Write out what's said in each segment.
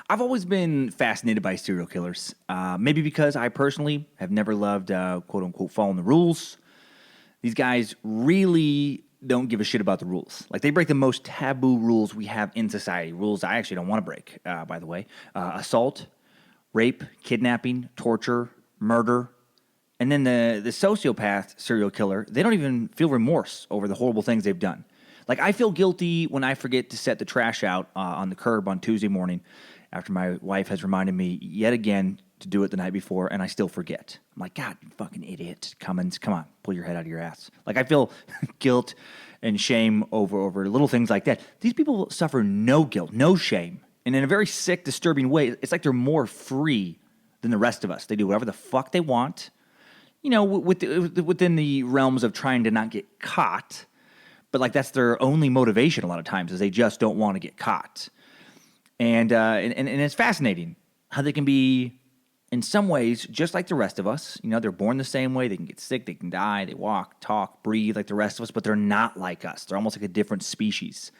I've always been fascinated by serial killers. Maybe because I personally have never loved, quote unquote, following the rules. These guys really don't give a shit about the rules. Like, they break the most taboo rules we have in society. Rules I actually don't want to break, by the way. Assault, rape, kidnapping, torture, murder. And then the sociopath serial killer, they don't even feel remorse over the horrible things they've done. Like, I feel guilty when I forget to set the trash out on the curb on Tuesday morning after my wife has reminded me yet again to do it the night before, and I still forget. I'm like, God, you fucking idiot. Cummins, come on, pull your head out of your ass. Like, I feel guilt and shame over little things like that. These people suffer no guilt, no shame. And in a very sick, disturbing way, it's like they're more free than the rest of us. They do whatever the fuck they want, you know, within the realms of trying to not get caught. But, like, that's their only motivation a lot of times, is they just don't want to get caught. And it's fascinating how they can be, in some ways, just like the rest of us. You know, they're born the same way. They can get sick. They can die. They walk, talk, breathe like the rest of us, but they're not like us. They're almost like a different species.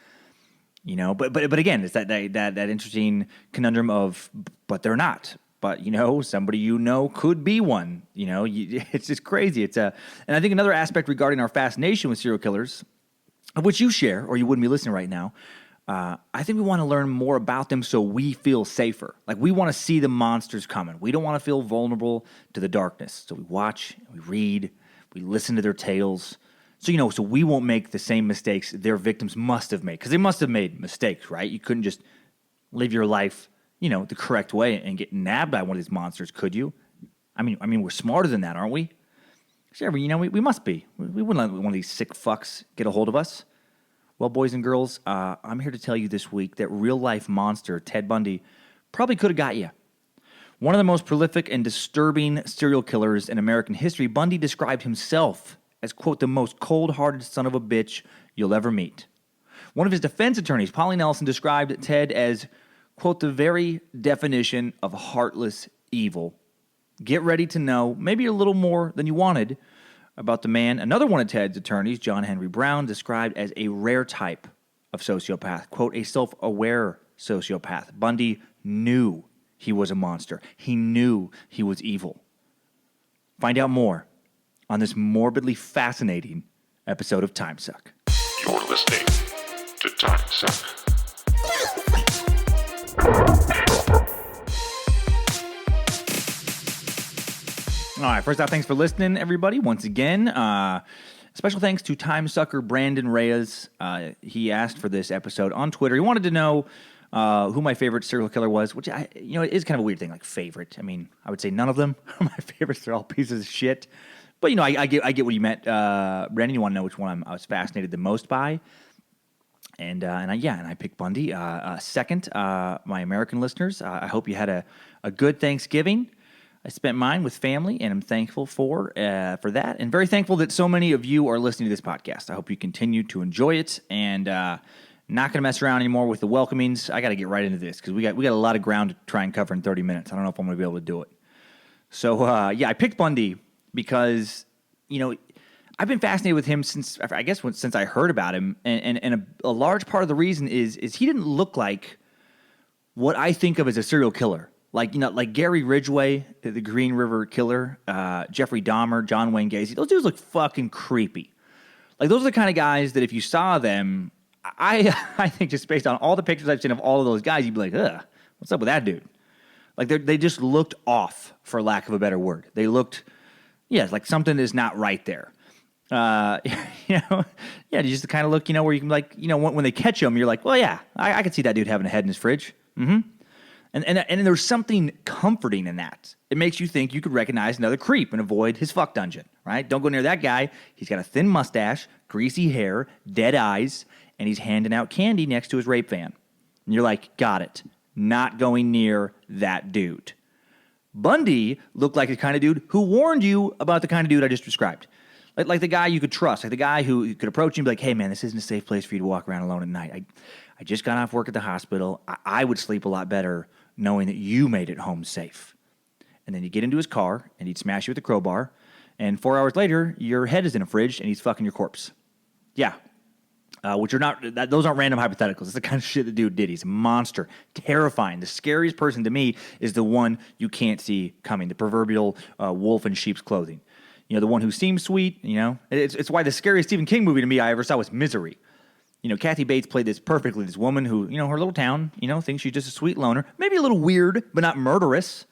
You know, but again, it's that interesting conundrum of, but they're not. But, you know, somebody you know could be one. You know, it's just crazy. And I think another aspect regarding our fascination with serial killers, of which you share, or you wouldn't be listening right now, I think we want to learn more about them so we feel safer. Like, we want to see the monsters coming. We don't want to feel vulnerable to the darkness. So we watch, we read, we listen to their tales. So, you know, so we won't make the same mistakes their victims must have made. Because they must have made mistakes, right? You couldn't just live your life, you know, the correct way and get nabbed by one of these monsters, could you? I mean, we're smarter than that, aren't we? Sure, you know, we must be. We wouldn't let one of these sick fucks get a hold of us. Well, boys and girls, I'm here to tell you this week that real-life monster Ted Bundy probably could have got you. One of the most prolific and disturbing serial killers in American history, Bundy described himself as, quote, the most cold-hearted son of a bitch you'll ever meet. One of his defense attorneys, Polly Nelson, described Ted as, quote, the very definition of heartless evil. Get ready to know maybe a little more than you wanted about the man. Another one of Ted's attorneys, John Henry Brown, described as a rare type of sociopath, quote, a self-aware sociopath. Bundy knew he was a monster. He knew he was evil. Find out more on this morbidly fascinating episode of Timesuck. You're listening to Timesuck. All right, first off, thanks for listening, everybody. Once again, special thanks to Timesucker Brandon Reyes. He asked for this episode on Twitter. He wanted to know who my favorite serial killer was, which, it is kind of a weird thing, like favorite. I mean, I would say none of them are my favorites. They're all pieces of shit. But, you know, I get what you meant. Brandon, you want to know which one I was fascinated the most by? And I picked Bundy. Second, my American listeners, I hope you had a good Thanksgiving. I spent mine with family, and I'm thankful for that, and very thankful that so many of you are listening to this podcast. I hope you continue to enjoy it, and not going to mess around anymore with the welcomings. I got to get right into this because we got a lot of ground to try and cover in 30 minutes. I don't know if I'm going to be able to do it. So I picked Bundy because, you know, I've been fascinated with him since I heard about him, and a large part of the reason is he didn't look like what I think of as a serial killer. Like, you know, like Gary Ridgway, the Green River Killer, Jeffrey Dahmer, John Wayne Gacy. Those dudes look fucking creepy. Like, those are the kind of guys that if you saw them, I think just based on all the pictures I've seen of all of those guys, you'd be like, ugh, what's up with that dude? Like, they just looked off, for lack of a better word. They looked, like something is not right there. You just kind of look, where you can, like, when they catch them, you're like, well, yeah, I could see that dude having a head in his fridge. Mm-hmm. And there's something comforting in that. It makes you think you could recognize another creep and avoid his fuck dungeon, right? Don't go near that guy. He's got a thin mustache, greasy hair, dead eyes, and he's handing out candy next to his rape van. And you're like, got it. Not going near that dude. Bundy looked like the kind of dude who warned you about the kind of dude I just described. Like the guy you could trust, like the guy who could approach you and be like, hey, man, this isn't a safe place for you to walk around alone at night. I just got off work at the hospital. I would sleep a lot better knowing that you made it home safe. And then you get into his car, and he'd smash you with a crowbar, and 4 hours later, your head is in a fridge, and he's fucking your corpse. Yeah. which are not, those aren't random hypotheticals. It's the kind of shit the dude did. He's a monster, terrifying. The scariest person to me is the one you can't see coming, the proverbial wolf in sheep's clothing. You know, the one who seems sweet, you know. It's why the scariest Stephen King movie to me I ever saw was Misery. You know, Kathy Bates played this perfectly. This woman who, you know, her little town, you know, thinks she's just a sweet loner. Maybe a little weird, but not murderous,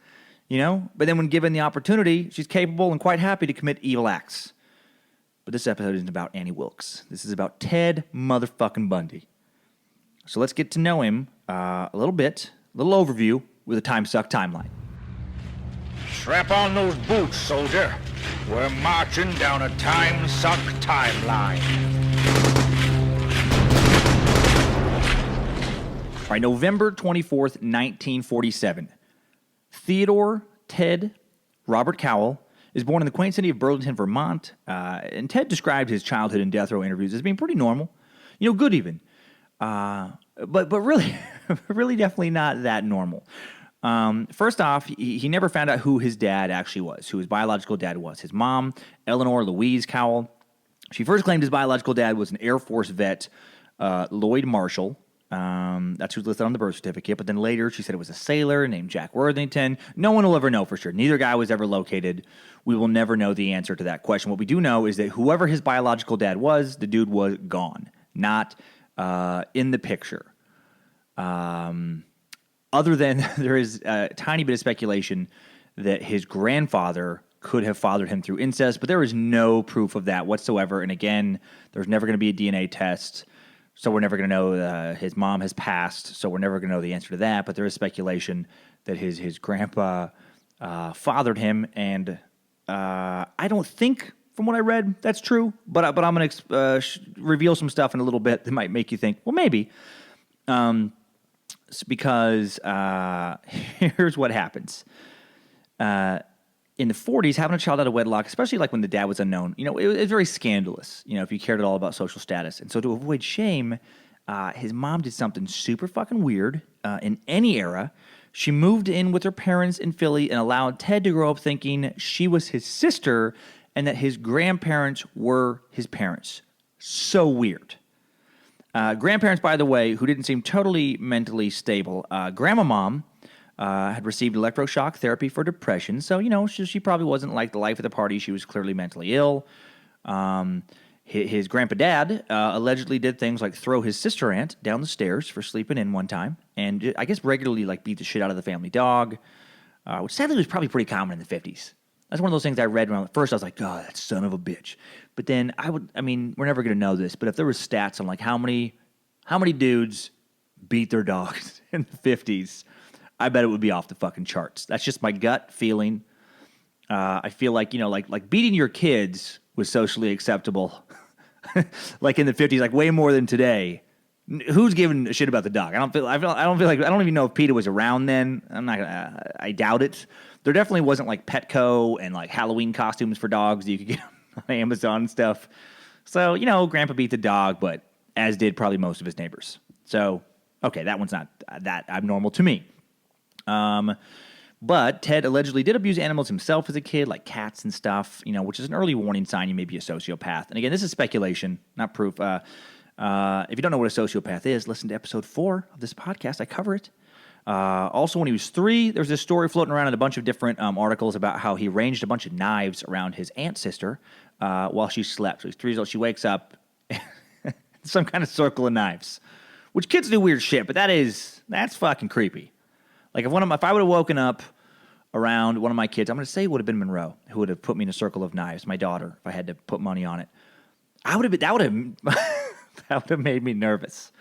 you know. But then when given the opportunity, she's capable and quite happy to commit evil acts. But this episode isn't about Annie Wilkes. This is about Ted motherfucking Bundy. So let's get to know him a little bit, a little overview with a Timesuck timeline. Strap on those boots, soldier. We're marching down a Timesuck timeline. All right, November 24th, 1947. Theodore Ted Robert Cowell is born in the quaint city of Burlington, Vermont, and Ted described his childhood in death row interviews as being pretty normal, you know, good even, but really, really definitely not that normal. First off, he never found out who his dad actually was, who his biological dad was. His mom, Eleanor Louise Cowell, she first claimed his biological dad was an Air Force vet, Lloyd Marshall. That's who's listed on the birth certificate. But then later she said it was a sailor named Jack Worthington. No one will ever know for sure. Neither guy was ever located. We will never know the answer to that question. What we do know is that whoever his biological dad was, the dude was gone, not in the picture. Other than there is a tiny bit of speculation that his grandfather could have fathered him through incest, but there is no proof of that whatsoever. And again, there's never going to be a DNA test. So we're never going to know his mom has passed, so we're never going to know the answer to that. But there is speculation that his grandpa fathered him, and I don't think, from what I read, that's true. But I'm going to reveal some stuff in a little bit that might make you think, well, maybe. Because here's what happens. In the 40s, having a child out of wedlock, especially like when the dad was unknown, you know, it was very scandalous, you know, if you cared at all about social status. And so to avoid shame, his mom did something super fucking weird in any era. She moved in with her parents in Philly and allowed Ted to grow up thinking she was his sister and that his grandparents were his parents. So weird. Grandparents, by the way, who didn't seem totally mentally stable. Grandma mom had received electroshock therapy for depression, so, you know, she probably wasn't like the life of the party. She was clearly mentally ill. His grandpa dad allegedly did things like throw his sister aunt down the stairs for sleeping in one time, and I guess regularly like beat the shit out of the family dog, which sadly was probably pretty common in the 50s. That's one of those things I read when at first I was like, God, that son of a bitch. But then we're never going to know this, but if there was stats on like how many dudes beat their dogs in the 50s, I bet it would be off the fucking charts. That's just my gut feeling. I feel like, you know, like beating your kids was socially acceptable, like in the 50s, like way more than today. Who's giving a shit about the dog? I don't feel like I don't even know if PETA was around then. I doubt it. There definitely wasn't like Petco and like Halloween costumes for dogs that you could get on Amazon and stuff. So, you know, Grandpa beat the dog, but as did probably most of his neighbors. So, okay, that one's not that abnormal to me. But Ted allegedly did abuse animals himself as a kid, like cats and stuff, you know, which is an early warning sign you may be a sociopath. And again, this is speculation, not proof. If you don't know what a sociopath is, listen to episode 4 of this podcast. I cover it. Also, when he was 3, there's this story floating around in a bunch of different articles about how he arranged a bunch of knives around his aunt's sister while she slept. So he's 3 years old. She wakes up, some kind of circle of knives, which kids do weird shit, but that's fucking creepy. Like if I would have woken up around one of my kids, I'm going to say it would have been Monroe, who would have put me in a circle of knives, my daughter, if I had to put money on it. That would have made me nervous.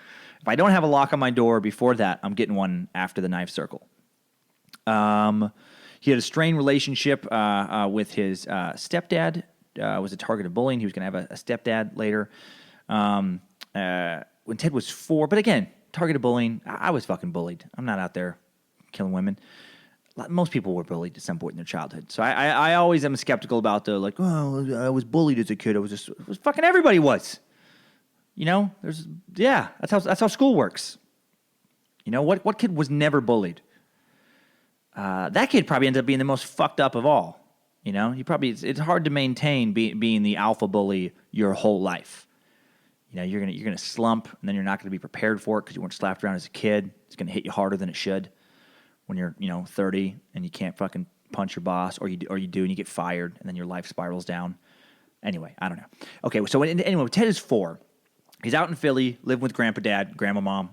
If I don't have a lock on my door before that, I'm getting one after the knife circle. He had a strained relationship with his stepdad. Was a target of bullying. He was going to have a stepdad later. When Ted was 4, but again, target of bullying. I was fucking bullied. I'm not out there killing women. Most people were bullied at some point in their childhood. So I always am skeptical about the like, oh, I was bullied as a kid. It was fucking everybody was. You know, that's how school works. You know, what kid was never bullied? That kid probably ended up being the most fucked up of all. You know, it's hard to maintain being the alpha bully your whole life. You're gonna slump, and then you're not gonna be prepared for it because you weren't slapped around as a kid. It's gonna hit you harder than it should when you're 30 and you can't fucking punch your boss, or you do and you get fired, and then your life spirals down. Anyway, I don't know. Okay, so anyway, Ted is 4. He's out in Philly, living with grandpa, dad, grandma, mom,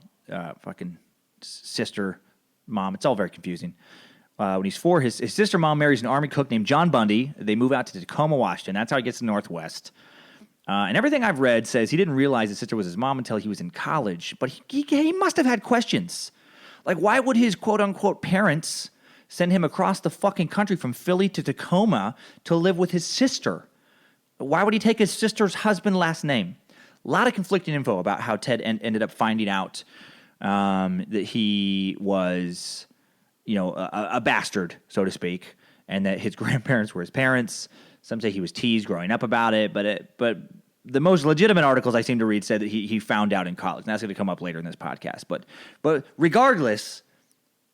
fucking sister, mom. It's all very confusing. When he's 4, his sister mom marries an army cook named John Bundy. They move out to Tacoma, Washington. That's how he gets to the Northwest. And everything I've read says he didn't realize his sister was his mom until he was in college. But he must have had questions. Like, why would his quote-unquote parents send him across the fucking country from Philly to Tacoma to live with his sister? Why would he take his sister's husband's last name? A lot of conflicting info about how Ted ended up finding out that he was, a bastard, so to speak, and that his grandparents were his parents. Some say he was teased growing up about it, but the most legitimate articles I seem to read said that he found out in college. And that's going to come up later in this podcast. But regardless,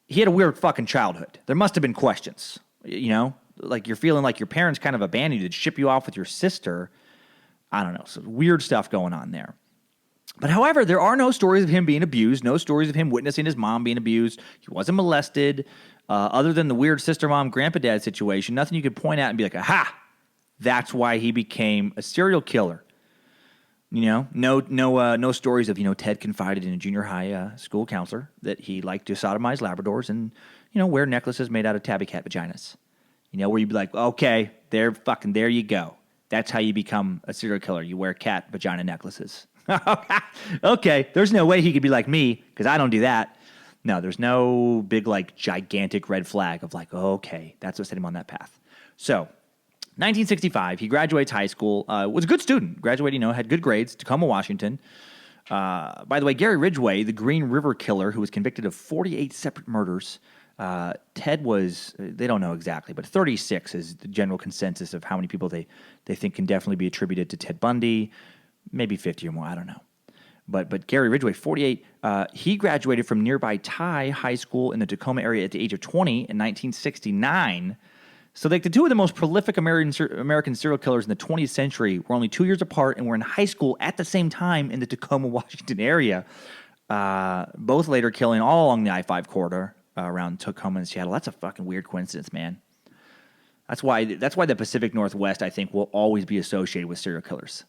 he had a weird fucking childhood. There must have been questions, like you're feeling like your parents kind of abandoned you to ship you off with your sister. I don't know. So weird stuff going on there. But however, there are no stories of him being abused, no stories of him witnessing his mom being abused. He wasn't molested. Other than the weird sister mom, grandpa dad situation, nothing you could point at and be like, aha, that's why he became a serial killer. No stories of, Ted confided in a junior high school counselor that he liked to sodomize Labradors and, wear necklaces made out of tabby cat vaginas. Where you'd be like, okay, there you go. That's how you become a serial killer. You wear cat vagina necklaces. Okay, there's no way he could be like me because I don't do that. No, there's no big, gigantic red flag of okay, that's what set him on that path. So, 1965, he graduates high school, was a good student, graduated, had good grades, Tacoma, Washington. By the way, Gary Ridgway, the Green River killer who was convicted of 48 separate murders, Ted was, they don't know exactly, but 36 is the general consensus of how many people they think can definitely be attributed to Ted Bundy, maybe 50 or more, I don't know. But Gary Ridgway, 48, he graduated from nearby Ty High School in the Tacoma area at the age of 20 in 1969. So the two of the most prolific American serial killers in the 20th century were only 2 years apart and were in high school at the same time in the Tacoma, Washington area. Both later killing all along the I-5 corridor around Tacoma and Seattle. That's a fucking weird coincidence, man. That's why the Pacific Northwest, I think, will always be associated with serial killers,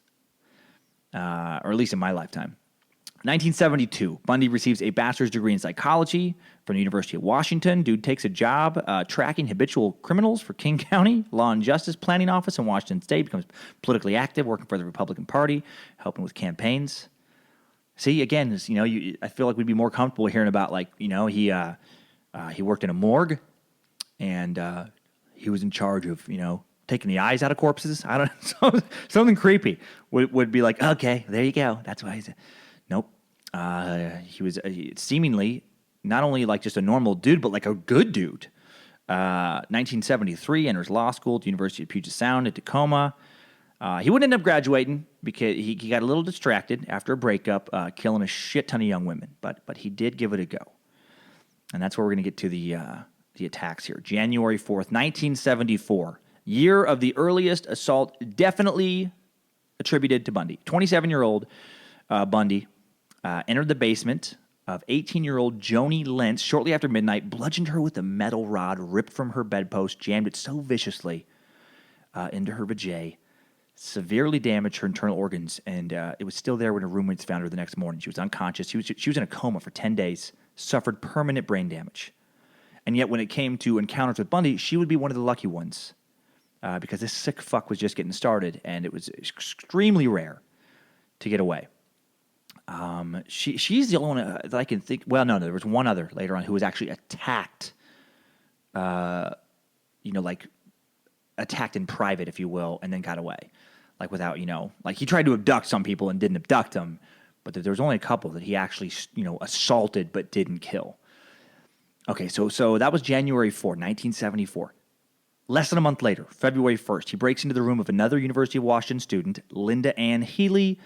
or at least in my lifetime. 1972, Bundy receives a bachelor's degree in psychology from the University of Washington. Dude takes a job tracking habitual criminals for King County Law and Justice Planning Office in Washington State. Becomes politically active, working for the Republican Party, helping with campaigns. See, again, I feel like we'd be more comfortable hearing about, he worked in a morgue, and he was in charge of, taking the eyes out of corpses. I don't know. Something creepy would be like, okay, there you go. That's why he's... Nope. He was seemingly not only just a normal dude, but a good dude. 1973, enters law school at the University of Puget Sound in Tacoma. He wouldn't end up graduating because he got a little distracted after a breakup, killing a shit ton of young women. But he did give it a go. And that's where we're going to get to the attacks here. January 4th, 1974. Year of the earliest assault definitely attributed to Bundy. 27-year-old Bundy entered the basement of 18-year-old Joni Lentz shortly after midnight, bludgeoned her with a metal rod ripped from her bedpost, jammed it so viciously into her vajay, severely damaged her internal organs, and it was still there when her roommates found her the next morning. She was unconscious. She was in a coma for 10 days, suffered permanent brain damage. And yet when it came to encounters with Bundy, she would be one of the lucky ones because this sick fuck was just getting started, and it was extremely rare to get away. She's the only one that I can think. Well, no, there was one other later on who was actually attacked. Attacked in private, if you will, and then got away, without, he tried to abduct some people and didn't abduct them, but there was only a couple that he actually, assaulted but didn't kill. Okay, so that was January 4, 1974. Less than a month later, February 1st, he breaks into the room of another University of Washington student, Linda Ann Healy.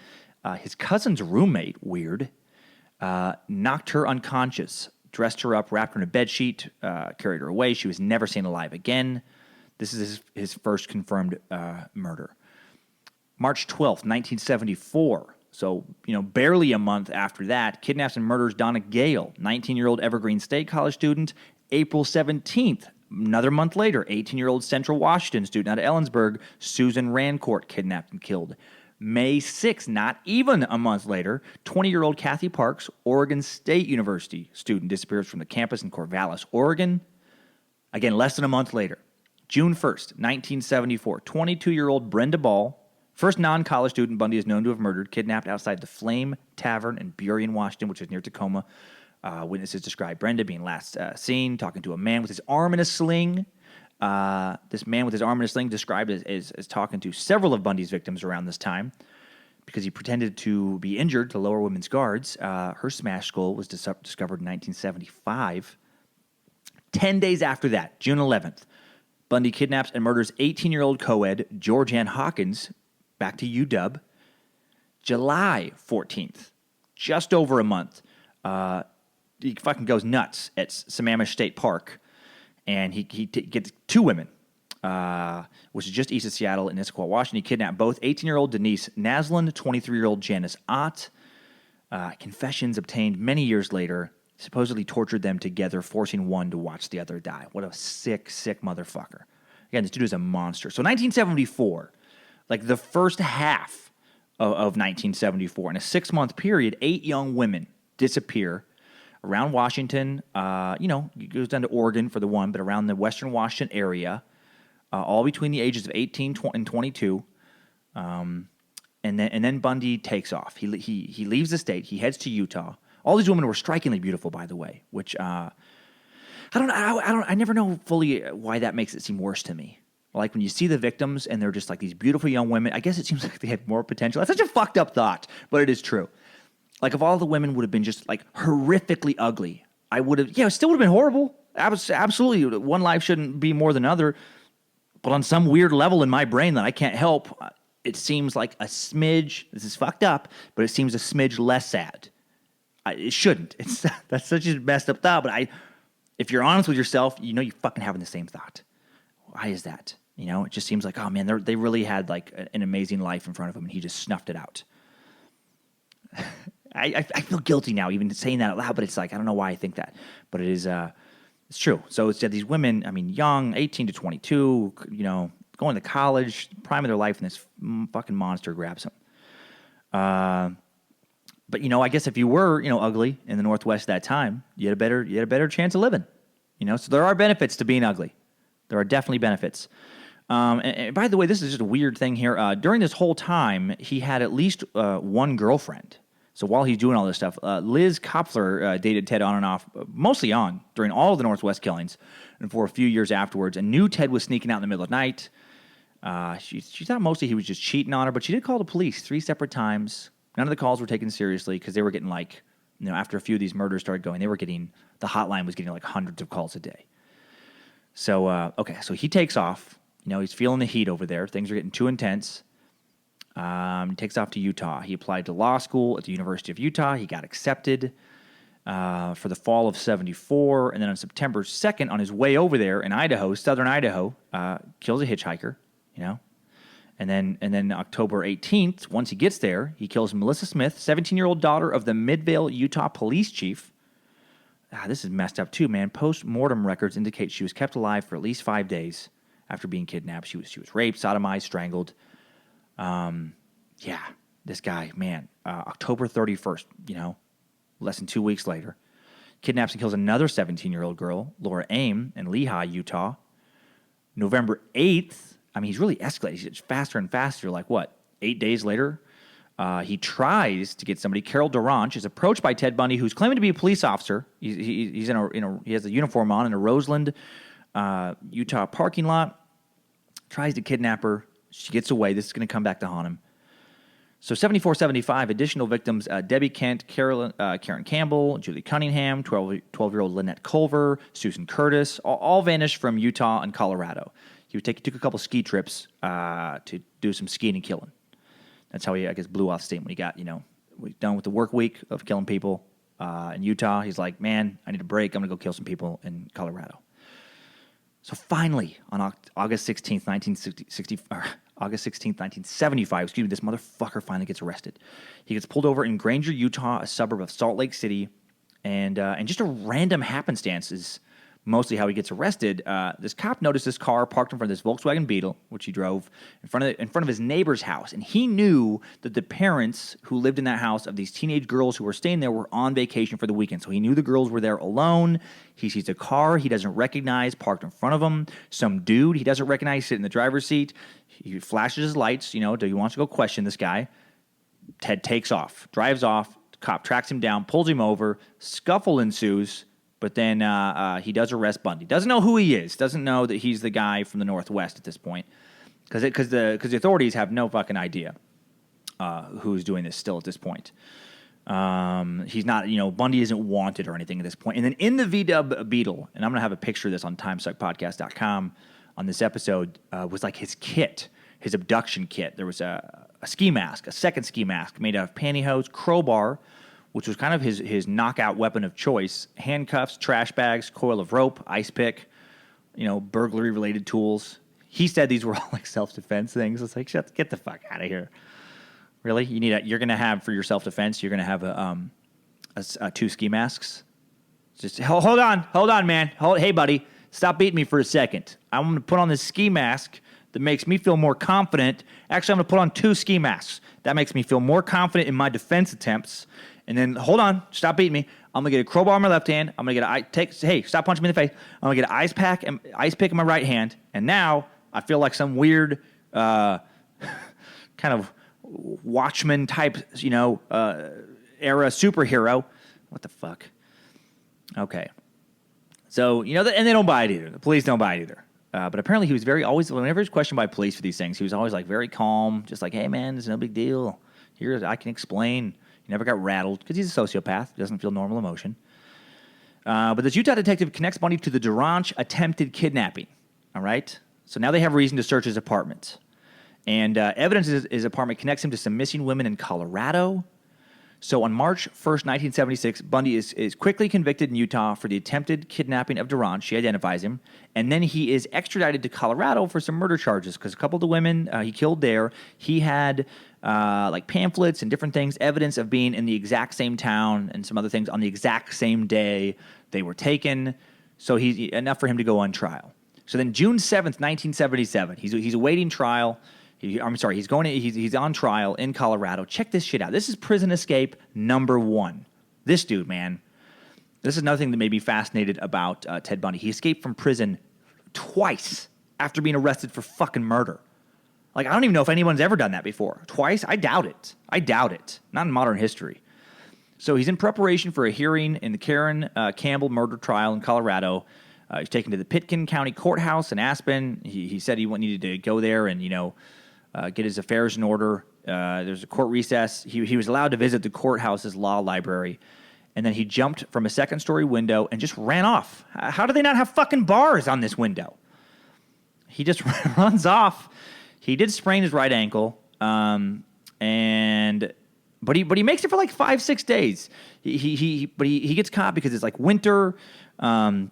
His cousin's roommate, weird, knocked her unconscious, dressed her up, wrapped her in a bedsheet, carried her away. She was never seen alive again. This is his first confirmed murder. March 12th, 1974, So, barely a month after that, kidnaps and murders Donna Gale, 19-year-old Evergreen State College student. April 17th, another month later, 18-year-old Central Washington student out of Ellensburg, Susan Rancourt, kidnapped and killed. May 6th, not even a month later, 20-year-old Kathy Parks, Oregon State University student, disappears from the campus in Corvallis, Oregon. Again, less than a month later. June 1st, 1974, 22-year-old Brenda Ball, first non-college student Bundy is known to have murdered, kidnapped outside the Flame Tavern in Burien, Washington, which is near Tacoma. Witnesses describe Brenda being last seen talking to a man with his arm in a sling. This man with his arm in a sling described as talking to several of Bundy's victims around this time because he pretended to be injured to lower women's guards. Her smashed skull was discovered in 1975. 10 days after that, June 11th, Bundy kidnaps and murders 18-year-old co-ed Georgianne Hawkins, back to UW. July 14th, just over a month, he fucking goes nuts at Sammamish State Park, and he gets two women, which is just east of Seattle in Issaquah, Washington. He kidnapped both 18-year-old Denise Naslund, 23-year-old Janice Ott. Confessions obtained many years later supposedly tortured them together, forcing one to watch the other die. What a sick, sick motherfucker. Again, this dude is a monster. So 1974, like the first half of 1974, in a 6-month period, 8 young women disappear around Washington. It goes down to Oregon for the one, but around the western Washington area, all between the ages of 18 and 22. And then Bundy takes off. He leaves the state. He heads to Utah. All these women were strikingly beautiful, by the way, which I never know fully why that makes it seem worse to me. Like when you see the victims and they're just like these beautiful young women, I guess it seems like they had more potential. That's such a fucked up thought, but it is true. Like if all the women would have been just like horrifically ugly, I would have, it still would have been horrible. Absolutely. One life shouldn't be more than another. But on some weird level in my brain that I can't help, it seems like a smidge, this is fucked up, but it seems a smidge less sad. It shouldn't. That's such a messed up thought, but if you're honest with yourself, you're fucking having the same thought. Why is that? It just seems like, oh man, they really had like an amazing life in front of them, and he just snuffed it out. I feel guilty now even saying that out loud, but it's like, I don't know why I think that, but it is, it's true. So it's these women, young, 18 to 22, going to college, prime of their life, and this fucking monster grabs them. But I guess if you were, ugly in the Northwest at that time, you had a better chance of living. So there are benefits to being ugly. There are definitely benefits. And by the way, this is just a weird thing here. During this whole time, he had at least one girlfriend. So while he's doing all this stuff, Liz Kopfler dated Ted on and off, mostly on, during all of the Northwest killings, and for a few years afterwards, and knew Ted was sneaking out in the middle of the night. She thought mostly he was just cheating on her, but she did call the police 3 separate times. None of the calls were taken seriously because they were getting after a few of these murders started going, the hotline was getting like hundreds of calls a day. So, so he takes off. He's feeling the heat over there. Things are getting too intense. He takes off to Utah. He applied to law school at the University of Utah. He got accepted for the fall of 74. And then on September 2nd, on his way over there in Idaho, southern Idaho, kills a hitchhiker, And then October 18th, once he gets there, he kills Melissa Smith, 17-year-old daughter of the Midvale, Utah police chief. This is messed up too, man. Post-mortem records indicate she was kept alive for at least 5 days after being kidnapped. She was raped, sodomized, strangled. This guy, man. October 31st, less than 2 weeks later, kidnaps and kills another 17-year-old girl, Laura Aim, in Lehigh, Utah. November 8th, he's really escalated. He's faster and faster. 8 days later, he tries to get somebody. Carol Duranch is approached by Ted Bundy, who's claiming to be a police officer. He's he has a uniform on in a Roseland, Utah parking lot. Tries to kidnap her. She gets away. This is going to come back to haunt him. So 74-75, additional victims, Debbie Kent, Karen Campbell, Julie Cunningham, 12-year-old Lynette Culver, Susan Curtis, all vanished from Utah and Colorado. He took a couple ski trips to do some skiing and killing. That's how he, blew off steam when he got, done with the work week of killing people in Utah. He's like, man, I need a break. I'm going to go kill some people in Colorado. So finally, on August 16th, August 16th, 1975. Excuse me, this motherfucker finally gets arrested. He gets pulled over in Granger, Utah, a suburb of Salt Lake City. And just a random happenstance is mostly how he gets arrested. This cop noticed this car parked in front of this Volkswagen Beetle, which he drove, in front of his neighbor's house. And he knew that the parents who lived in that house of these teenage girls who were staying there were on vacation for the weekend. So he knew the girls were there alone. He sees a car he doesn't recognize parked in front of him. Some dude he doesn't recognize sitting in the driver's seat. He flashes his lights, he wants to go question this guy. Ted takes off, drives off. Cop tracks him down, pulls him over, scuffle ensues, but then he does arrest Bundy. Doesn't know who he is. Doesn't know that he's the guy from the Northwest at this point, because the authorities have no fucking idea who's doing this still at this point. He's not, Bundy isn't wanted or anything at this point. And then in the VW Beetle, and I'm gonna have a picture of this on TimesuckPodcast.com on this episode, was like his kit, his abduction kit. There was a ski mask, a second ski mask made out of pantyhose, crowbar, which was kind of his knockout weapon of choice, handcuffs, trash bags, coil of rope, ice pick, burglary-related tools. He said these were all like self-defense things. It's like, get the fuck out of here. Really? You're going to have, for your self-defense, you're going to have two ski masks? Just hold on, man. Hey, buddy, stop beating me for a second. I'm going to put on this ski mask that makes me feel more confident. Actually, I'm going to put on two ski masks. That makes me feel more confident in my defense attempts. And then, hold on, stop beating me. I'm going to get a crowbar in my left hand. I'm going to hey, stop punching me in the face. I'm going to get an ice pick in my right hand. And now I feel like some weird kind of Watchmen type, era superhero. What the fuck? Okay. So, and they don't buy it either. The police don't buy it either. But apparently he was whenever he was questioned by police for these things, he was always like very calm, just like, hey man, it's no big deal. Here, I can explain. He never got rattled because he's a sociopath. He doesn't feel normal emotion. But this Utah detective connects Bundy to the Duranch attempted kidnapping. All right? So now they have reason to search his apartment. And evidence in his apartment connects him to some missing women in Colorado. So on March 1st, 1976, Bundy is quickly convicted in Utah for the attempted kidnapping of Duranch. She identifies him. And then he is extradited to Colorado for some murder charges because a couple of the women he killed there, he had like pamphlets and different things, evidence of being in the exact same town and some other things on the exact same day they were taken. So he's enough for him to go on trial. So then June 7th, 1977, he's awaiting trial. He's on trial in Colorado. Check this shit out. This is prison escape number one. This dude, man. This is another thing that made me fascinated about Ted Bundy. He escaped from prison twice after being arrested for fucking murder. Like, I don't even know if anyone's ever done that before. Twice? I doubt it. Not in modern history. So he's in preparation for a hearing in the Karen Campbell murder trial in Colorado. He's taken to the Pitkin County Courthouse in Aspen. He said he needed to go there and, get his affairs in order. There's a court recess. He was allowed to visit the courthouse's law library. And then he jumped from a second-story window and just ran off. How do they not have fucking bars on this window? He just runs off. He did sprain his right ankle, but he makes it for like 5-6 days. He gets caught because it's like winter. I'm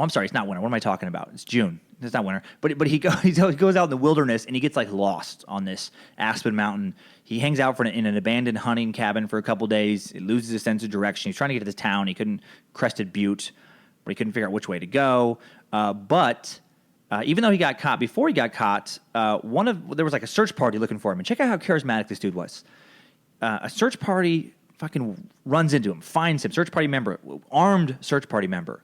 sorry, it's not winter. What am I talking about? It's June. It's not winter. But he goes out in the wilderness and he gets like lost on this Aspen Mountain. He hangs out in an abandoned hunting cabin for a couple days. He loses his sense of direction. He's trying to get to this town. He couldn't Crested Butte, but he couldn't figure out which way to go. But even though he got caught, before he got caught, there was like a search party looking for him. And check out how charismatic this dude was. A search party fucking runs into him, finds him. Search party member, armed search party member.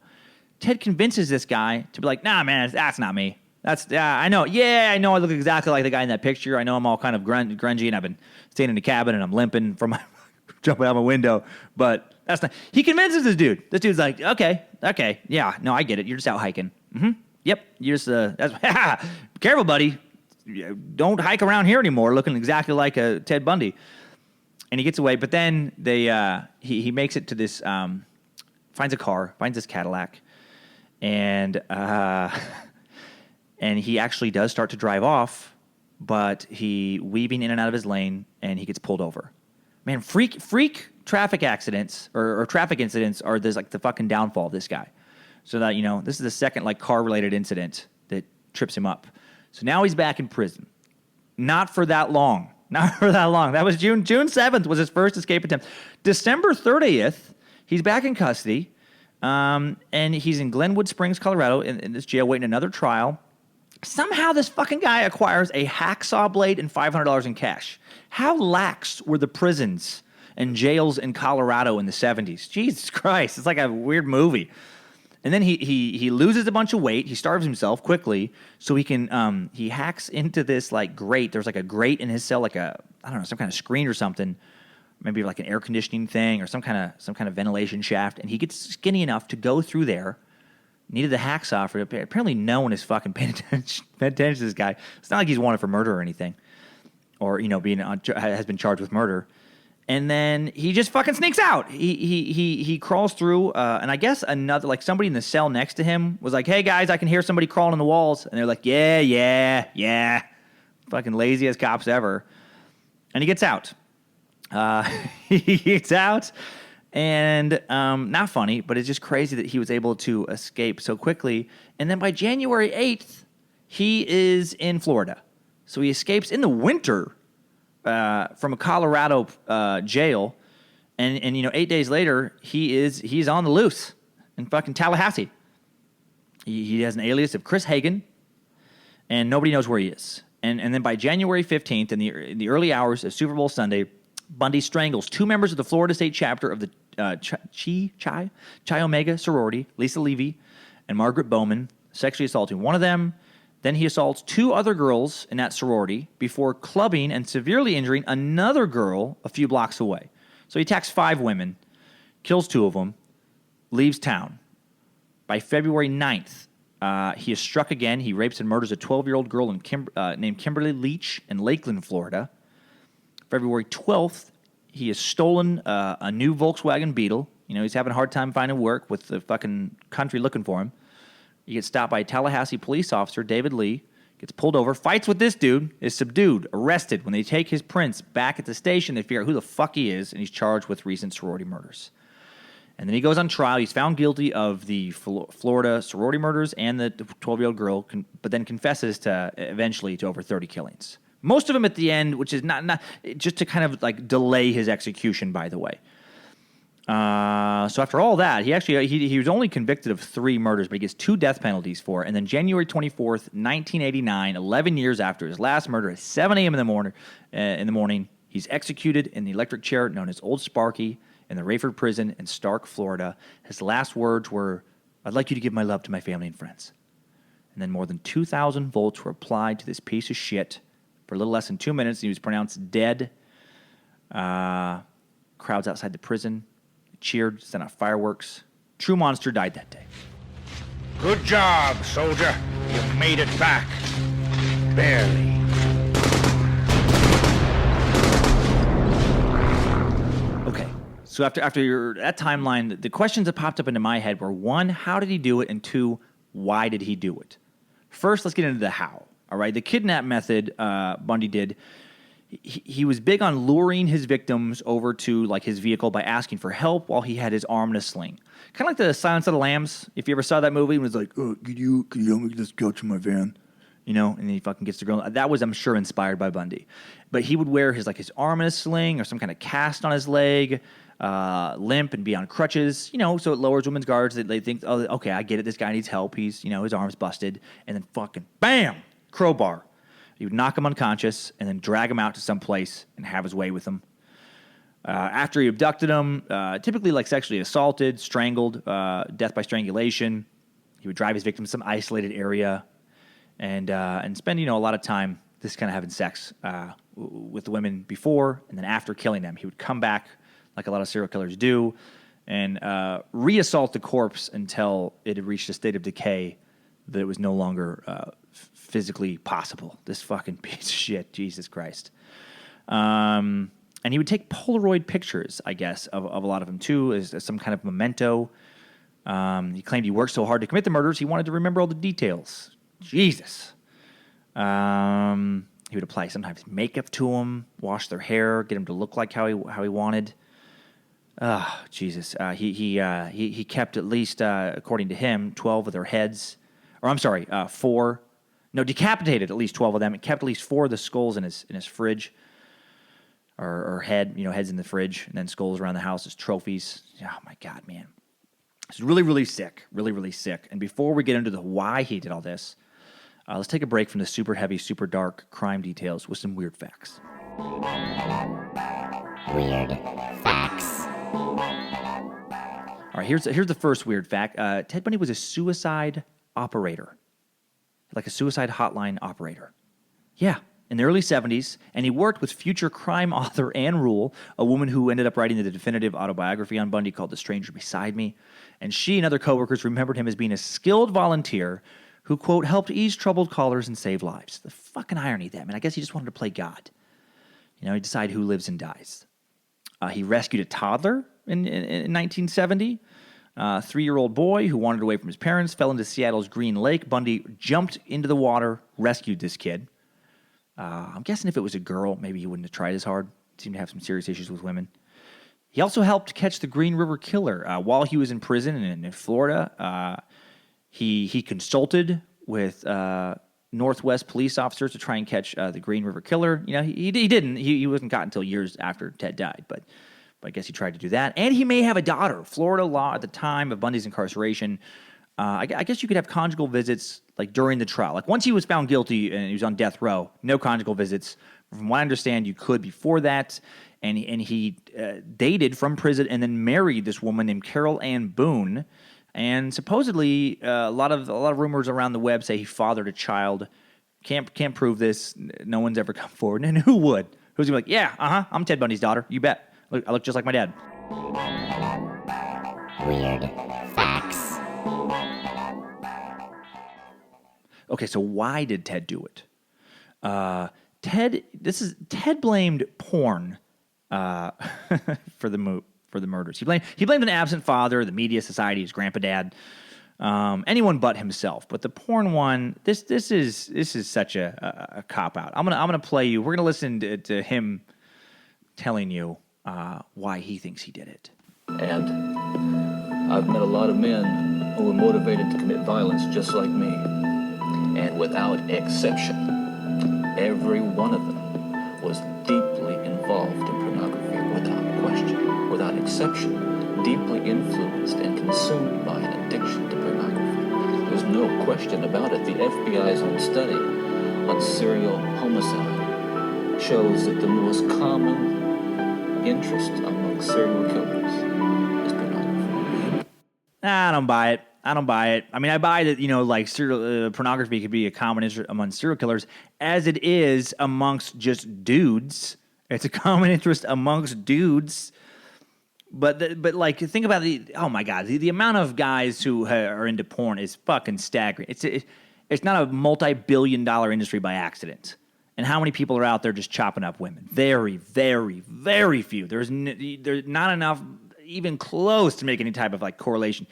Ted convinces this guy to be like, nah, man, that's not me. I know. Yeah, I know I look exactly like the guy in that picture. I know I'm all kind of grungy and I've been staying in the cabin and I'm limping from jumping out my window. But that's not. He convinces this dude. This dude's like, okay, yeah, no, I get it. You're just out hiking. Mm-hmm. Yep. You're just, careful, buddy. Don't hike around here anymore looking exactly like a Ted Bundy. And he gets away. But then he makes it to this, finds a car, finds this Cadillac. And he actually does start to drive off, but he weaving in and out of his lane, and he gets pulled over. Man, freak traffic accidents or traffic incidents are this like the fucking downfall of this guy. So that this is the second like car related incident that trips him up. So now he's back in prison. not for that long. Not for that long. That was June 7th was his first escape attempt. December 30th, he's back in custody, and he's in Glenwood Springs, Colorado, in this jail waiting another trial. Somehow this fucking guy acquires a hacksaw blade and $500 in cash. How lax were the prisons and jails in Colorado in the 70s? Jesus Christ, it's like a weird movie. And then he loses a bunch of weight. He starves himself quickly so he can he hacks into this like grate. There's like a grate in his cell, like a I don't know some kind of screen or something, maybe like an air conditioning thing or some kind of ventilation shaft. And he gets skinny enough to go through there. Needed the hacksaw for it. Apparently, no one is fucking paying attention to this guy. It's not like he's wanted for murder or anything, or has been charged with murder. And then he just fucking sneaks out. He crawls through, and I guess somebody in the cell next to him was like, "Hey guys, I can hear somebody crawling in the walls." And they're like, "Yeah, fucking laziest cops ever." And he gets out. He gets out, and not funny, but it's just crazy that he was able to escape so quickly. And then by January 8th, he is in Florida. So he escapes in the winter. From a Colorado jail, and 8 days later he's on the loose in fucking Tallahassee. He has an alias of Chris Hagen, and nobody knows where he is. And then by January 15th, in the early hours of Super Bowl Sunday, Bundy strangles two members of the Florida State chapter of the Chi Omega sorority, Lisa Levy and Margaret Bowman, sexually assaulting one of them. Then he assaults two other girls in that sorority before clubbing and severely injuring another girl a few blocks away. So he attacks 5 women, kills 2 of them, leaves town. By February 9th, he is struck again. He rapes and murders a 12-year-old girl named Kimberly Leach in Lakeland, Florida. February 12th, he has stolen a new Volkswagen Beetle. He's having a hard time finding work with the fucking country looking for him. He gets stopped by a Tallahassee police officer, David Lee, gets pulled over, fights with this dude, is subdued, arrested. When they take his prints back at the station, they figure out who the fuck he is, and he's charged with recent sorority murders. And then he goes on trial. He's found guilty of the Florida sorority murders and the 12-year-old girl, but then confesses eventually to over 30 killings. Most of them at the end, which is not just to kind of like delay his execution, by the way. So after all that, he was only convicted of 3 murders, but he gets 2 death penalties for it. And then January 24th, 1989, 11 years after his last murder, at 7 a.m. in the morning, he's executed in the electric chair known as Old Sparky in the Rayford Prison in Stark, Florida. His last words were, "I'd like you to give my love to my family and friends." And then more than 2,000 volts were applied to this piece of shit for a little less than 2 minutes. He was pronounced dead. Crowds outside the prison cheered, sent out fireworks. True monster died that day. Good job, soldier. You made it back. Barely. Okay, so after that timeline, the questions that popped up into my head were, 1, how did he do it? And 2, why did he do it? First, let's get into the how. All right, the kidnap method Bundy did. He was big on luring his victims over to like his vehicle by asking for help while he had his arm in a sling. Kind of like the Silence of the Lambs. If you ever saw that movie, it was like, "Oh, could you help me just go to my van?" And then he fucking gets the girl. That was, I'm sure, inspired by Bundy. But he would wear his arm in a sling or some kind of cast on his leg, limp and be on crutches, so it lowers women's guards. They think, oh, okay, I get it. This guy needs help. He's, his arm's busted. And then fucking bam, crowbar. He would knock him unconscious and then drag him out to some place and have his way with him. After he abducted him, typically sexually assaulted, strangled, death by strangulation, he would drive his victim to some isolated area and spend a lot of time just kind of having sex with the women before and then after killing them. He would come back like a lot of serial killers do and re-assault the corpse until it had reached a state of decay that it was no longer physically possible. This fucking piece of shit, Jesus Christ. And he would take Polaroid pictures, I guess, of a lot of them too, as some kind of memento. He claimed he worked so hard to commit the murders, he wanted to remember all the details. Jesus. He would apply sometimes makeup to them, wash their hair, get them to look like how he wanted. Jesus. He kept at least, according to him, 12 of their heads. Or I'm sorry, 4 No, decapitated at least 12 of them. It kept at least 4 of the skulls in his fridge, or head, heads in the fridge, and then skulls around the house as trophies. Oh my God, man. It's really, really sick. Really, really sick. And before we get into the why he did all this, let's take a break from the super heavy, super dark crime details with some weird facts. Weird facts. All right, here's the first weird fact. Ted Bundy was a suicide operator, like a suicide hotline operator. Yeah, in the early 70s, and he worked with future crime author Anne Rule, a woman who ended up writing the definitive autobiography on Bundy called The Stranger Beside Me. And she and other coworkers remembered him as being a skilled volunteer who, quote, helped ease troubled callers and save lives. The fucking irony of that, man. I guess he just wanted to play God. He decide who lives and dies. He rescued a toddler in 1970. A 3-year-old boy who wandered away from his parents fell into Seattle's Green Lake. Bundy jumped into the water, rescued this kid. I'm guessing if it was a girl, maybe he wouldn't have tried as hard. Seemed to have some serious issues with women. He also helped catch the Green River Killer. While he was in prison in Florida, he consulted with Northwest police officers to try and catch the Green River Killer. He didn't. He wasn't caught until years after Ted died, but I guess he tried to do that. And he may have a daughter. Florida law at the time of Bundy's incarceration, I guess you could have conjugal visits like during the trial. Like once he was found guilty and he was on death row, no conjugal visits. From what I understand, you could before that. And he dated from prison and then married this woman named Carol Ann Boone. And supposedly, a lot of rumors around the web say he fathered a child. Can't prove this. No one's ever come forward. And who would? Who's gonna be like, yeah, I'm Ted Bundy's daughter. You bet. I look just like my dad. Weird facts. Okay, so why did Ted do it? Ted blamed porn for the murders. He blamed an absent father, the media, society, his grandpa, dad, anyone but himself. But the porn one, this is such a cop out. I'm gonna play you. We're gonna listen to him telling you why he thinks he did it. And I've met a lot of men who were motivated to commit violence just like me. And without exception, every one of them was deeply involved in pornography without question, without exception, deeply influenced and consumed by an addiction to pornography. There's no question about it. The FBI's own study on serial homicide shows that the most common interest among serial killers is pornography. I don't buy it. I mean, I buy that, like serial pornography could be a common interest among serial killers, as it is amongst just dudes. It's a common interest amongst dudes. But like, think about oh my God, the amount of guys who are into porn is fucking staggering. It's not a multi-billion-dollar industry by accident. And how many people are out there just chopping up women? Very, very, very few. There's not enough, even close, to make any type of like correlation.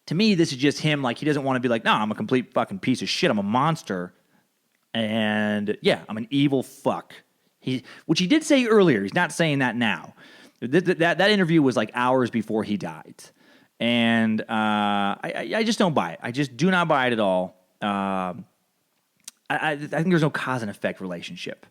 To me, this is just him. Like, he doesn't want to be like, no, I'm a complete fucking piece of shit. I'm a monster. And yeah, I'm an evil fuck. Which he did say earlier. He's not saying that now. That interview was like hours before he died. And I just don't buy it. I just do not buy it at all. I think there's no cause and effect relationship.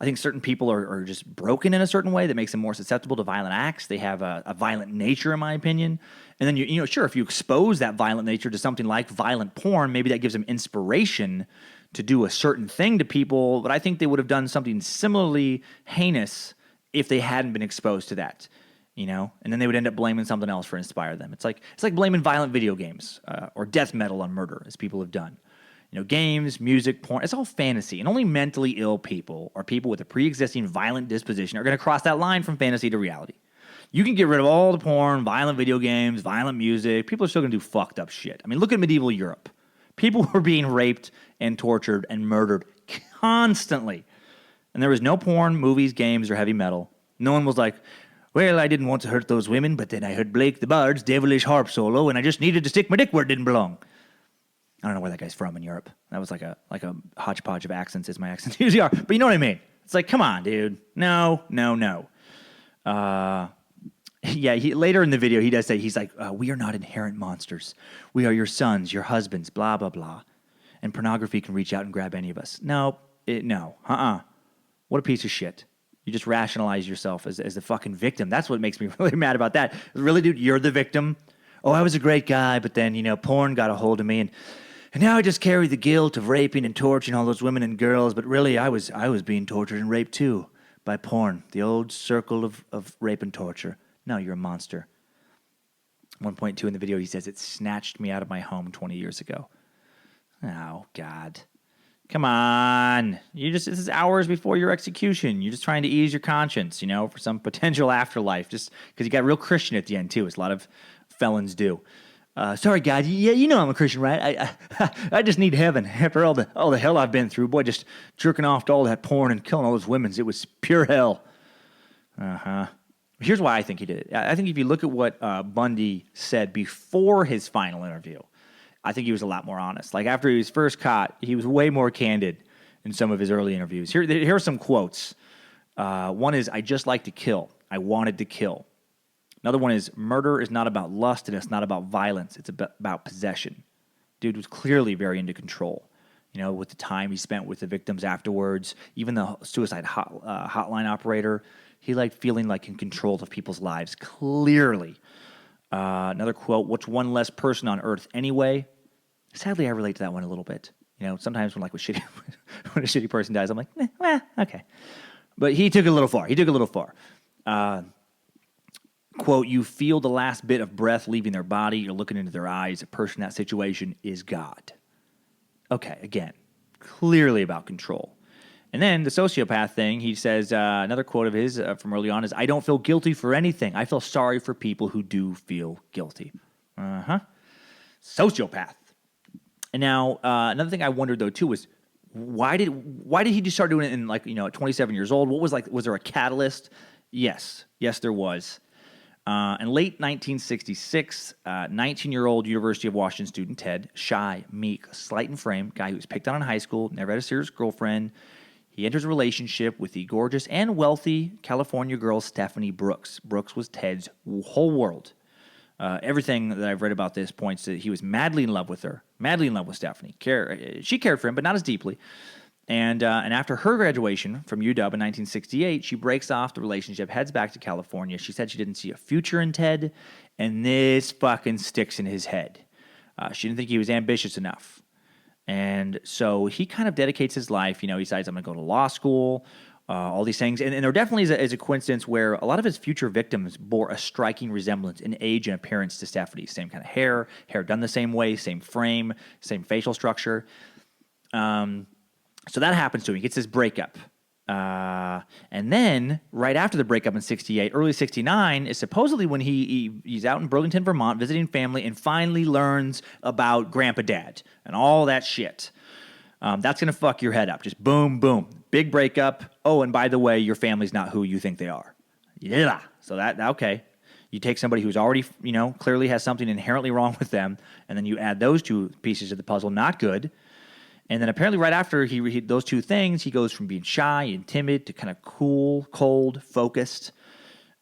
I think certain people are just broken in a certain way that makes them more susceptible to violent acts. They have a violent nature, in my opinion. And then, sure, if you expose that violent nature to something like violent porn, maybe that gives them inspiration to do a certain thing to people. But I think they would have done something similarly heinous if they hadn't been exposed to that, And then they would end up blaming something else for inspire them. It's like blaming violent video games or death metal on murder, as people have done. Games, music, porn, it's all fantasy. And only mentally ill people or people with a pre-existing violent disposition are going to cross that line from fantasy to reality. You can get rid of all the porn, violent video games, violent music. People are still going to do fucked up shit. I mean, look at medieval Europe. People were being raped and tortured and murdered constantly. And there was no porn, movies, games, or heavy metal. No one was like, well, I didn't want to hurt those women, but then I heard Blake the Bard's devilish harp solo, and I just needed to stick my dick where it didn't belong. I don't know where that guy's from in Europe. That was like a hodgepodge of accents, as my accents usually are. But you know what I mean? It's like, come on, dude. No. Yeah, later in the video, he does say, he's like, we are not inherent monsters. We are your sons, your husbands, blah, blah, blah. and pornography can reach out and grab any of us. No. What a piece of shit. You just rationalize yourself as the fucking victim. That's what makes me really mad about that. Really, dude, you're the victim? Oh, I was a great guy, but then, porn got a hold of me, and now I just carry the guilt of raping and torturing all those women and girls, but really I was being tortured and raped too by porn. The old circle of rape and torture. No, you're a monster. 1.2 in the video, he says, it snatched me out of my home 20 years ago. Oh, God. Come on. This is hours before your execution. You're just trying to ease your conscience, for some potential afterlife, just because you got real Christian at the end, too, as a lot of felons do. Sorry, God. Yeah, I'm a Christian, right? I just need heaven after all the hell I've been through. Boy, just jerking off to all that porn and killing all those women. It was pure hell. Here's why I think he did it. I think if you look at what Bundy said before his final interview, I think he was a lot more honest. Like after he was first caught, he was way more candid in some of his early interviews. Here are some quotes. One is, I just like to kill. I wanted to kill. Another one is, murder is not about lust and it's not about violence. It's about possession. Dude was clearly very into control. With the time he spent with the victims afterwards, even the suicide hotline operator, he liked feeling like in control of people's lives, clearly. Another quote, what's one less person on earth anyway? Sadly, I relate to that one a little bit. Sometimes when a shitty person dies, I'm like, okay. But he took it a little far. Quote, you feel the last bit of breath leaving their body. You're looking into their eyes. A person in that situation is God. Okay, again, clearly about control. And then the sociopath thing, he says, another quote of his from early on is, I don't feel guilty for anything. I feel sorry for people who do feel guilty. Sociopath. And now, another thing I wondered, though, too, was why did he just start doing it at 27 years old? What was there a catalyst? Yes, there was. In late 1966, 19-year-old University of Washington student Ted, shy, meek, slight in frame, guy who was picked on in high school, never had a serious girlfriend, he enters a relationship with the gorgeous and wealthy California girl Stephanie Brooks. Brooks was Ted's whole world. Everything that I've read about this points that he was madly in love with her, madly in love with Stephanie. She cared for him, but not as deeply. And after her graduation from UW in 1968, she breaks off the relationship, heads back to California. She said she didn't see a future in Ted, and this fucking sticks in his head. She didn't think he was ambitious enough. And so he kind of dedicates his life. He decides, I'm going to go to law school, all these things. And there definitely is a coincidence where a lot of his future victims bore a striking resemblance in age and appearance to Stephanie. Same kind of hair done the same way, same frame, same facial structure. So that happens to him. He gets this breakup. And then, right after the breakup in 68, early 69, is supposedly when he's out in Burlington, Vermont, visiting family, and finally learns about Grandpa Dad and all that shit. That's going to fuck your head up. Just boom, boom. Big breakup. Oh, and by the way, your family's not who you think they are. Yeah. So okay. You take somebody who's already, clearly has something inherently wrong with them, and then you add those two pieces of the puzzle, not good. And then apparently right after he those two things, he goes from being shy and timid to kind of cool, cold, focused.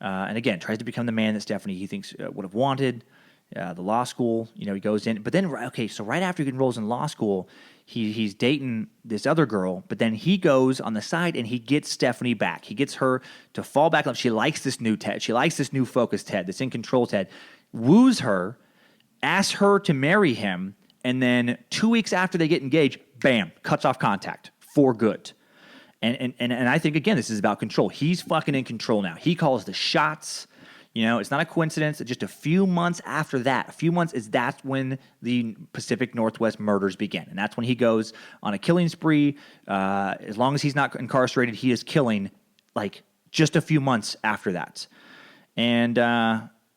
And again, tries to become the man that Stephanie he thinks would have wanted. The law school, he goes in. But then, so right after he enrolls in law school, he's dating this other girl. But then he goes on the side and he gets Stephanie back. He gets her to fall back. She likes this new Ted. She likes this new focused Ted, this in-control Ted. Woos her, asks her to marry him. And then 2 weeks after they get engaged, bam, cuts off contact for good. And I think, again, this is about control. He's fucking in control now. He calls the shots. It's not a coincidence that just a few months after that, that's when the Pacific Northwest murders begin. And that's when he goes on a killing spree. As long as he's not incarcerated, he is killing just a few months after that. And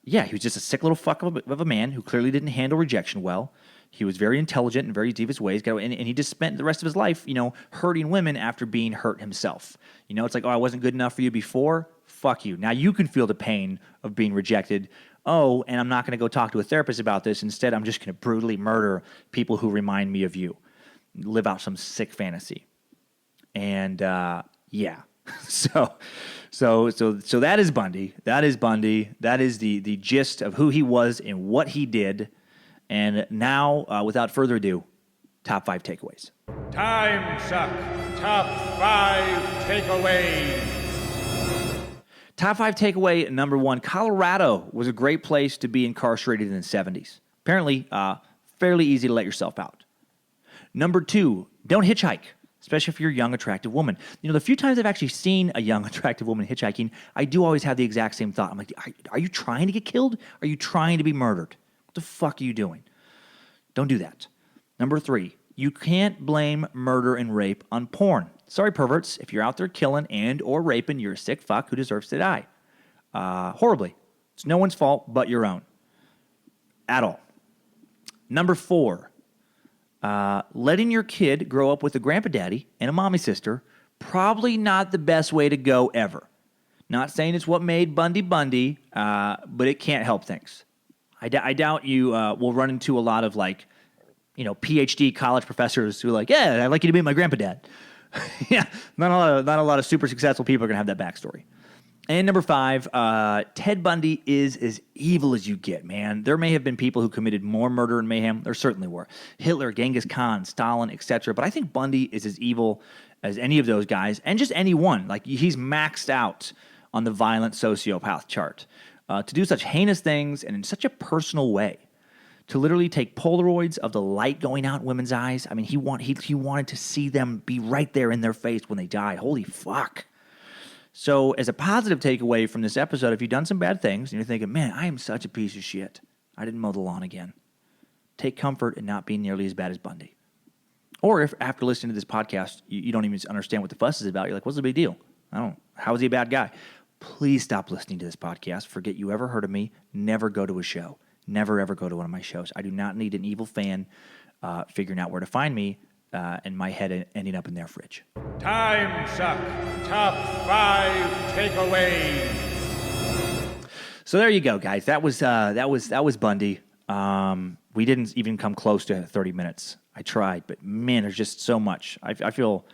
he was just a sick little fuck of a man who clearly didn't handle rejection well. He was very intelligent and very deep his ways, and he just spent the rest of his life, hurting women after being hurt himself. It's like, oh, I wasn't good enough for you before. Fuck you. Now you can feel the pain of being rejected. Oh, and I'm not going to go talk to a therapist about this. Instead, I'm just going to brutally murder people who remind me of you. Live out some sick fantasy. And so that is Bundy. That is the gist of who he was and what he did. And now, without further ado, top 5 takeaways. Timesuck. Top 5 takeaways. Top 5 takeaway number 1, Colorado was a great place to be incarcerated in the 70s. Apparently, fairly easy to let yourself out. Number 2, don't hitchhike, especially if you're a young, attractive woman. You know, the few times I've actually seen a young, attractive woman hitchhiking, I do always have the exact same thought. I'm like, are you trying to get killed? Are you trying to be murdered? What the fuck are you doing? Don't do that. Number 3, you can't blame murder and rape on porn. Sorry, perverts. If you're out there killing and or raping, you're a sick fuck who deserves to die. Horribly. It's no one's fault but your own. At all. Number 4, letting your kid grow up with a grandpa daddy and a mommy sister, probably not the best way to go ever. Not saying it's what made Bundy, but it can't help things. I doubt you will run into a lot of PhD college professors who are like, yeah, I'd like you to be my grandpa dad. Yeah, not a lot of super successful people are going to have that backstory. And number 5, Ted Bundy is as evil as you get, man. There may have been people who committed more murder and mayhem. There certainly were. Hitler, Genghis Khan, Stalin, etc. But I think Bundy is as evil as any of those guys, and just anyone. Like, he's maxed out on the violent sociopath chart. To do such heinous things and in such a personal way. To literally take Polaroids of the light going out in women's eyes. I mean, he wanted to see them be right there in their face when they die. Holy fuck. So as a positive takeaway from this episode, if you've done some bad things and you're thinking, man, I am such a piece of shit. I didn't mow the lawn again. Take comfort in not being nearly as bad as Bundy. Or if after listening to this podcast, you don't even understand what the fuss is about, you're like, what's the big deal? How is he a bad guy? Please stop listening to this podcast. Forget you ever heard of me. Never go to a show. Never, ever go to one of my shows. I do not need an evil fan figuring out where to find me and my head ending up in their fridge. Timesuck. Top 5 takeaways. So there you go, guys. That was Bundy. We didn't even come close to 30 minutes. I tried, but man, there's just so much. I feel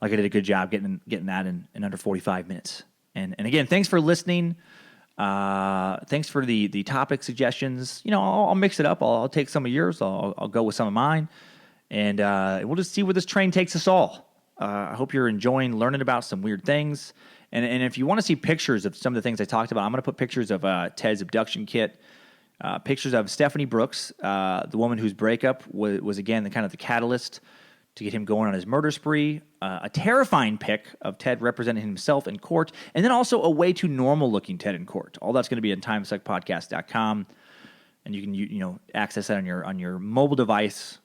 like I did a good job getting that in under 45 minutes. And again, thanks for listening. Thanks for the topic suggestions. You know, I'll mix it up. I'll take some of yours. I'll go with some of mine, and we'll just see where this train takes us all. I hope you're enjoying learning about some weird things. And if you want to see pictures of some of the things I talked about, I'm going to put pictures of Ted's abduction kit, pictures of Stephanie Brooks, the woman whose breakup was again the catalyst to get him going on his murder spree, a terrifying pic of Ted representing himself in court, and then also a way too normal-looking Ted in court. All that's going to be on timesuckpodcast.com, and you can access that on your mobile device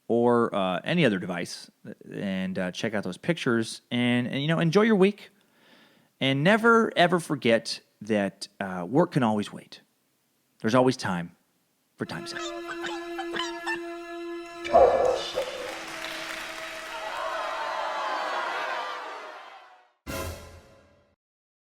or any other device, and check out those pictures, and enjoy your week, and never, ever forget that work can always wait. There's always time for Timesuck.